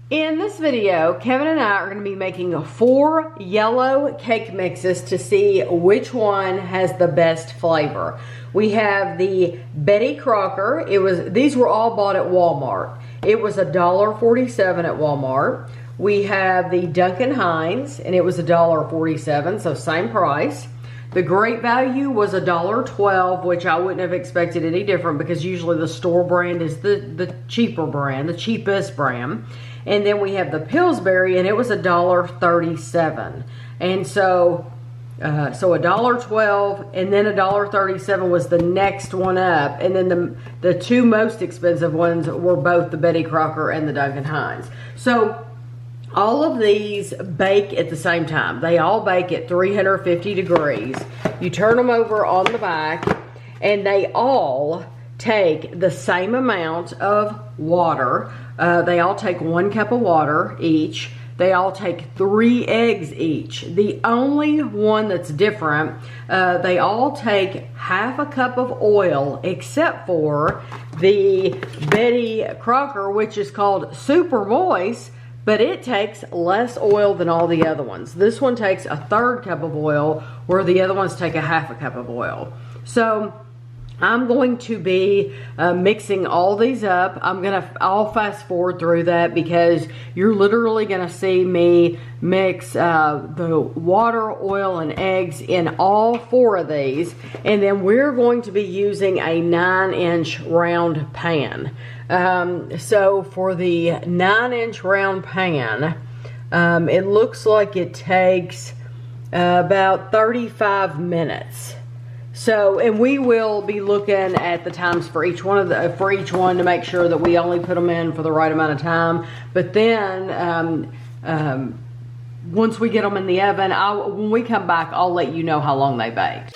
In this video, Kevin and I are going to be making 4 yellow cake mixes to see which one has the best flavor. We have the Betty Crocker. These were all bought at Walmart. It was $1.47 at Walmart. We have the Duncan Hines, and it was $1.47, so same price. The Great Value was $1.12, which I wouldn't have expected any different because usually the store brand is the cheaper brand, the cheapest brand. And then we have the Pillsbury, and it was $1.37. And so $1.12, and then $1.37 was the next one up. And then the two most expensive ones were both the Betty Crocker and the Duncan Hines. So all of these bake at the same time. They all bake at 350 degrees. You turn them over on the back, and they all take the same amount of water. They all take 1 cup of water each. They all take 3 eggs each. The only one that's different, they all take half a cup of oil, except for the Betty Crocker, which is called Super Moist, but it takes less oil than all the other ones. This one takes a 1/3 cup of oil, where the other ones take a half a cup of oil. So I'm going to be mixing all these up. I'll fast forward through that because you're literally gonna see me mix the water, oil, and eggs in all 4 of these. And then we're going to be using a 9-inch round pan. So for the 9-inch round pan, it looks like it takes about 35 minutes. So, and we will be looking at the times for each one to make sure that we only put them in for the right amount of time. But then, once we get them in the oven, when we come back, I'll let you know how long they baked.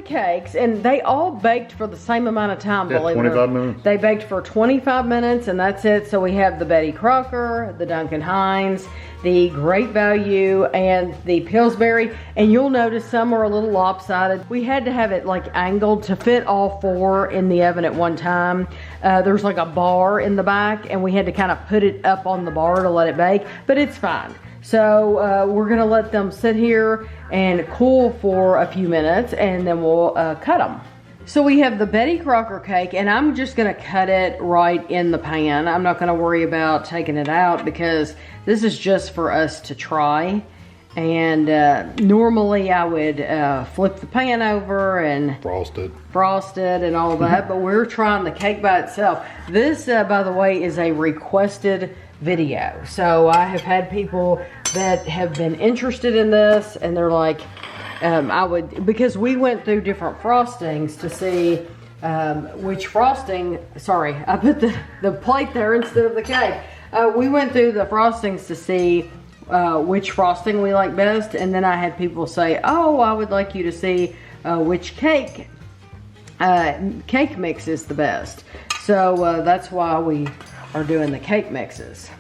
Cakes, and they all baked for the same amount of time. Yeah, 25 minutes. They baked for 25 minutes, and that's it. So we have the Betty Crocker, the Duncan Hines, the Great Value, and the Pillsbury. And you'll notice some are a little lopsided. We had to have it like angled to fit all 4 in the oven at one time. There's like a bar in the back, and we had to kind of put it up on the bar to let it bake, but it's fine. So we're gonna let them sit here and cool for a few minutes, and then we'll cut them. So we have the Betty Crocker cake, and I'm just gonna cut it right in the pan. I'm not gonna worry about taking it out because this is just for us to try. And normally I would flip the pan over and frost it and all that, but we're trying the cake by itself. This, by the way, is a requested video. So I have had people that have been interested in this, and they're like, because we went through different frostings to see which frosting, sorry, I put the plate there instead of the cake. We went through the frostings to see which frosting we like best, and then I had people say, oh, I would like you to see which cake mix is the best. So that's why we are doing the cake mixes.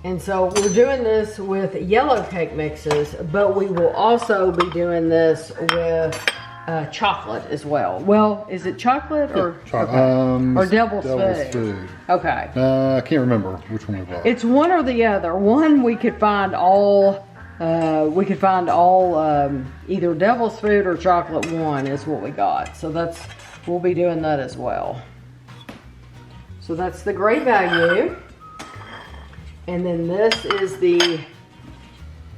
And so we're doing this with yellow cake mixes, but we will also be doing this with chocolate as well. Well, is it chocolate or or devil's food? Okay. I can't remember which one we bought. It's one or the other. One we could find all. Either devil's food or chocolate one is what we got. So we'll be doing that as well. So that's the Great Value. And then this is the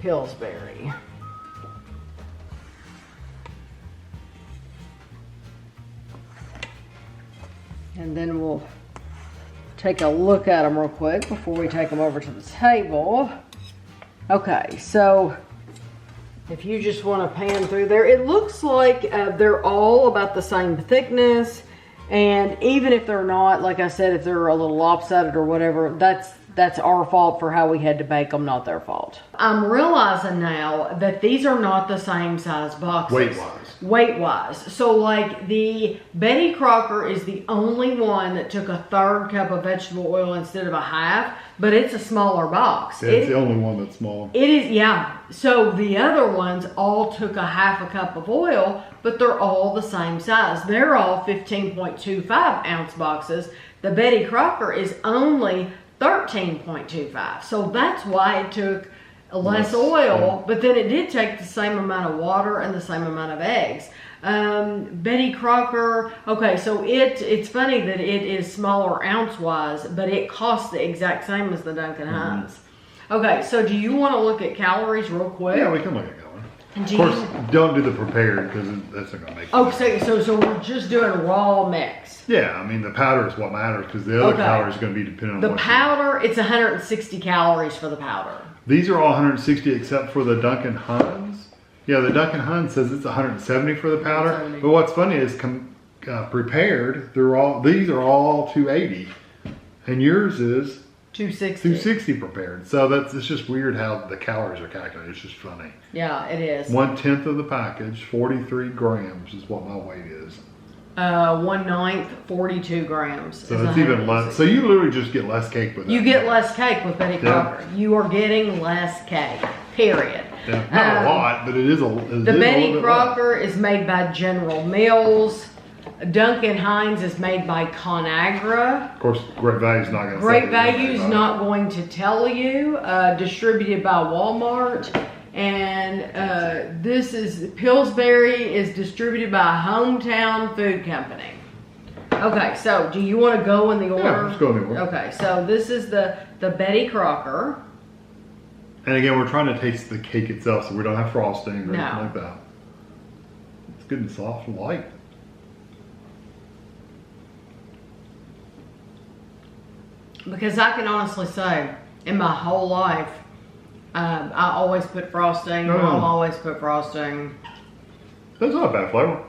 Pillsbury. And then we'll take a look at them real quick before we take them over to the table. Okay, so if you just want to pan through there, it looks like they're all about the same thickness. And even if they're not, like I said, if they're a little lopsided or whatever, that's our fault for how we had to bake them, not their fault. I'm realizing now that these are not the same size boxes. Weight-wise. So like the Betty Crocker is the only one that took a 1/3 cup of vegetable oil instead of a 1/2, but it's a smaller box. Yeah, it's the only one that's small. It is, yeah. So the other ones all took a 1/2 cup of oil, but they're all the same size. They're all 15.25 ounce boxes. The Betty Crocker is only 13.25. So that's why it took less oil, but then it did take the same amount of water and the same amount of eggs. Betty Crocker, okay, so it's funny that it is smaller ounce-wise, but it costs the exact same as the Duncan Hines. Okay, so do you want to look at calories real quick? Yeah, we can look at calories. Of course, don't do the prepared because that's not going to make sense. Oh, so we're just doing raw mix. Yeah, I mean, the powder is what matters because the other calories are going to be dependent on the powder. It's 160 calories for the powder. These are all 160 except for the Duncan Hines. Yeah, the Duncan Hines says it's 170 for the powder. 170. But what's funny is prepared, these are all 280, and yours is 260. 260 prepared. So it's just weird how the calories are calculated. It's just funny. Yeah, it is. 1/10 of the package, 43 grams is what my weight is. 1/9, 42 grams. So it's even less. So you literally just get less cake with that. You get less cake with Betty Crocker. You are getting less cake, period. Yeah, not a lot, but it is a The Betty Crocker is made by General Mills. Duncan Hines is made by ConAgra. Of course, Great Value's not going to Great Value's not going to tell you. Distributed by Walmart. And this is Pillsbury is distributed by Hometown Food Company. Okay, so do you want to go in the order? Yeah, let's go in the order. Okay, so this is the Betty Crocker. And again, we're trying to taste the cake itself, so we don't have frosting or anything like that. It's good and soft and light. Because I can honestly say, in my whole life, I always put frosting. Mom always put frosting. That's not a bad flavor.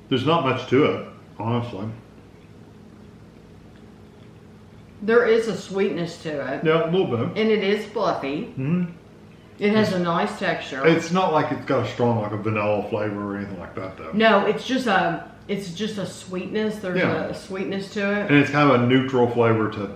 There's not much to it, honestly. There is a sweetness to it. Yeah, a little bit. And it is fluffy. Mm-hmm. It has a nice texture. It's not like it's got a strong, like a vanilla flavor or anything like that, though. No, it's just a sweetness. There's a sweetness to it. And it's kind of a neutral flavor to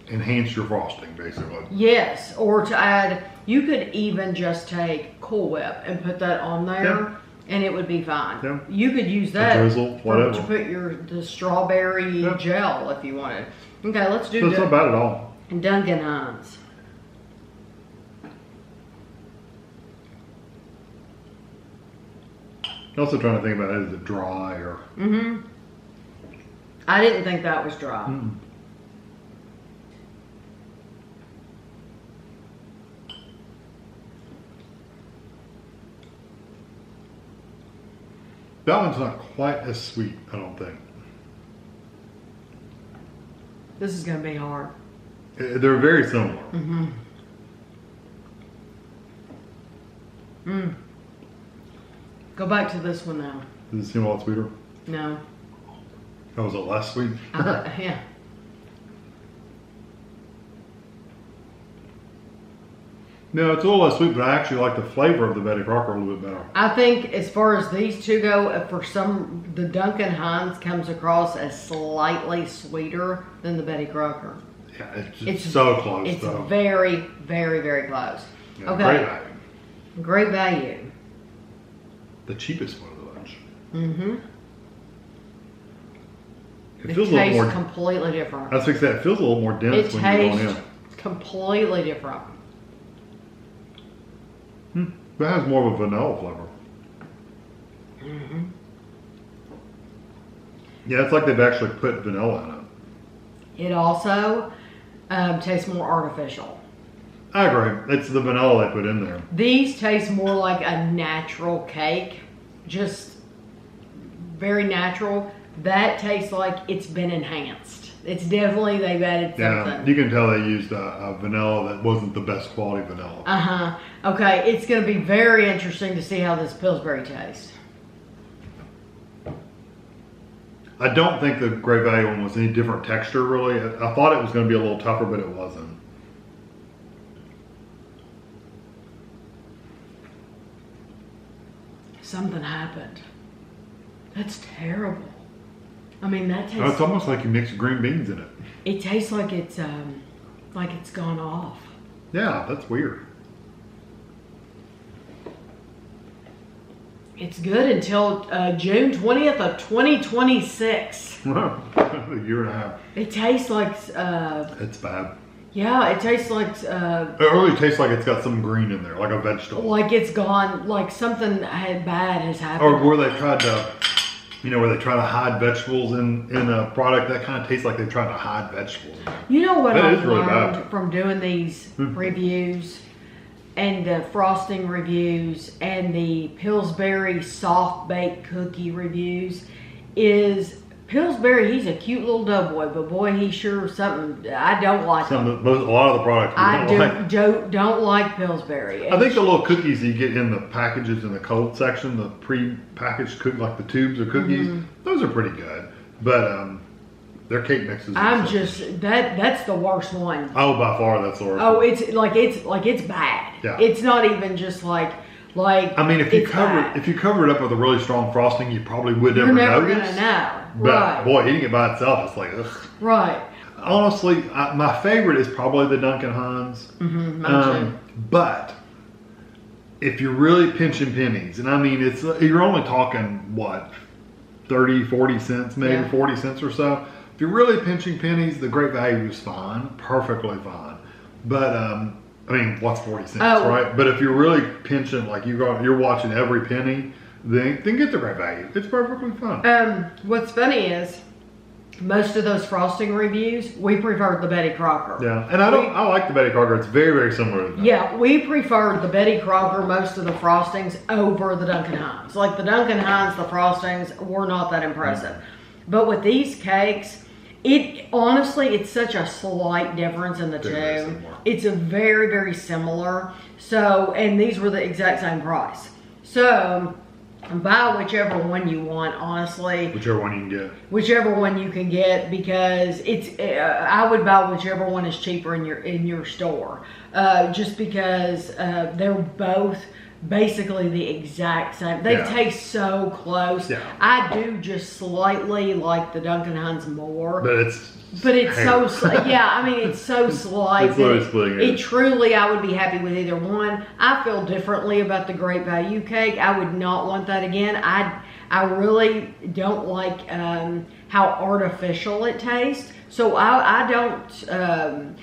enhance your frosting, basically. Yes, or to add, you could even just take Cool Whip and put that on there, and it would be fine. Yeah. You could use that drizzle, whatever. To put the strawberry gel if you wanted. Okay, let's do that. That's not bad at all. Duncan Hines. I'm also trying to think about it, is it dry or... Mm-hmm. I didn't think that was dry. Mm. That one's not quite as sweet, I don't think. This is going to be hard. They're very similar. Mm-hmm. Mm. Go back to this one now. Does it seem a lot sweeter? No. Oh, was it less sweet? Yeah. No, it's a little less sweet, but I actually like the flavor of the Betty Crocker a little bit better. I think as far as these two go, the Duncan Hines comes across as slightly sweeter than the Betty Crocker. Yeah, it's so close. It's though. very, very, very close. Yeah, Okay. Great value. Great value. The cheapest one of the bunch. Mm-hmm. It It feels a little tastes more. completely different. I was thinking that it feels a little more dense It when you're going tastes completely different. in. That has more of a vanilla flavor. Mm-hmm. Yeah, it's like they've actually put vanilla in it. It also tastes more artificial. I agree. It's the vanilla they put in there. These taste more like a natural cake, just very natural. That tastes like it's been enhanced. It's definitely, they've added Yeah, something. you can tell they used a vanilla that wasn't the best quality vanilla. Uh-huh. Okay, it's going to be very interesting to see how this Pillsbury tastes. I don't think the Great Value one was any different texture, really. I thought it was going to be a little tougher, but it wasn't. Something happened. That's terrible. I mean, that Oh, tastes... it's almost like you mixed green beans in it. It tastes like it's gone off. Yeah, that's weird. It's good until June 20th of 2026. A year and a half. It tastes like, It's bad. yeah, it tastes like, It really tastes like it's got some green in there, like a vegetable. like it's gone, like something bad has happened. Or where they tried to, where they try to hide vegetables in a product, that kind of tastes like they're trying to hide vegetables. You know what That I've is really learned bad. from doing these reviews and the frosting reviews and the Pillsbury soft baked cookie reviews is Pillsbury, he's a cute little doughboy, but boy, he's sure something. I don't like him. A lot of the products we I don't like. don't like Pillsbury. I think the little cookies you get in the packages in the cold section, the pre-packaged cookies, like the tubes of cookies, those are pretty good. But their cake mixes. I'm just that's the worst one. Oh, by far, that's the worst. Oh, one. it's bad. Yeah. It's not even just like. I mean, if you it's cover bad. it up with a really strong frosting, you probably would You're never never notice. gonna know. But Right. boy, eating it by itself, it's like ugh. Right. Honestly, my favorite is probably the Duncan Hines. Mine too. But if you're really pinching pennies, and I mean, you're only talking what, 30, 40 cents, maybe Yeah. 40 cents or so. If you're really pinching pennies, the Great Value is fine, perfectly fine. But I mean, what's 40 cents, Oh. right? But if you're really pinching, like you're watching every penny, then get the Great Value. It's perfectly fine. What's funny is most of those frosting reviews, we preferred the Betty Crocker. Yeah, and I like the Betty Crocker. It's very, very similar to that. Yeah, we preferred the Betty Crocker, most of the frostings, over the Duncan Hines. Like the Duncan Hines, the frostings were not that impressive. But with these cakes, it's such a slight difference in the Very two. similar. It's a very, very similar. So, and these were the exact same price. So, buy whichever one you want, honestly. Whichever one you can get. Whichever one you can get, because I would buy whichever one is cheaper in your store, just because they're both basically the exact same. They Yeah. taste so close. Yeah. I do just slightly like the Duncan Hines more. But it's So yeah, I mean it's so slight. It's literally splitting it it. truly, I would be happy with either one. I feel differently about the Great Value cake. I would not want that again. I really don't like how artificial it tastes. So I don't.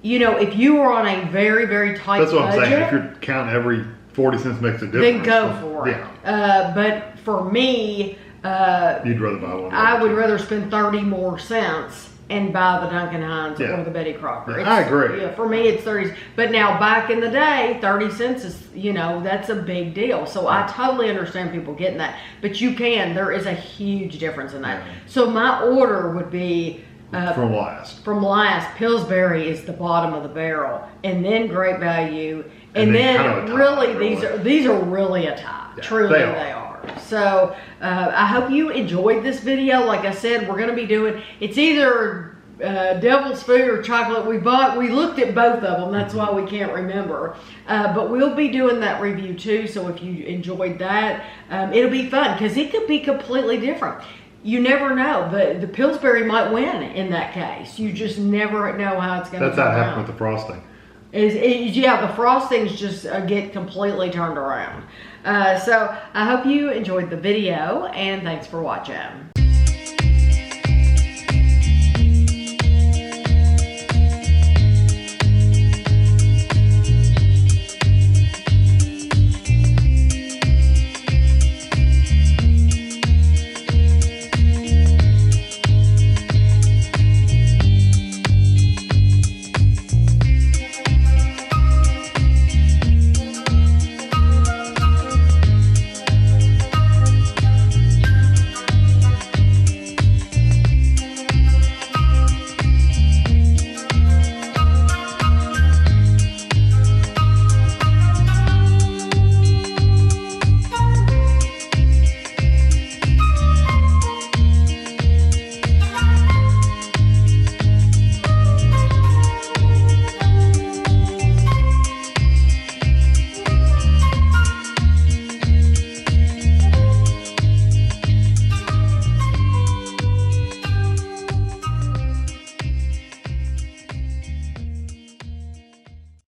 If you were on a very, very tight That's what budget, I'm saying. If you're counting every 40 cents makes a difference, then go for it. Yeah. But for me, You'd rather buy one. I would rather spend 30 more cents and buy the Duncan Hines Yeah. or the Betty Crocker. Yeah, I agree. Yeah, for me, it's 30. But now, back in the day, 30 cents is, that's a big deal. So I totally understand people getting that. But there is a huge difference in that. Yeah. So my order would be from last. from last. Pillsbury is the bottom of the barrel, and then Great Value, and And then then kind of a tie, really really. these are really a tie. Yeah, Truly, they they are. are. So I hope you enjoyed this video. Like I said, we're going to be doing, it's either devil's food or chocolate. We looked at both of them. That's why we can't remember. But we'll be doing that review too. So if you enjoyed that, it'll be fun because it could be completely different. You never know. The Pillsbury might win in that case. You just never know how it's going to That's how it happened with the frosting. Yeah, the frostings just get completely turned around. So I hope you enjoyed the video, and thanks for watching.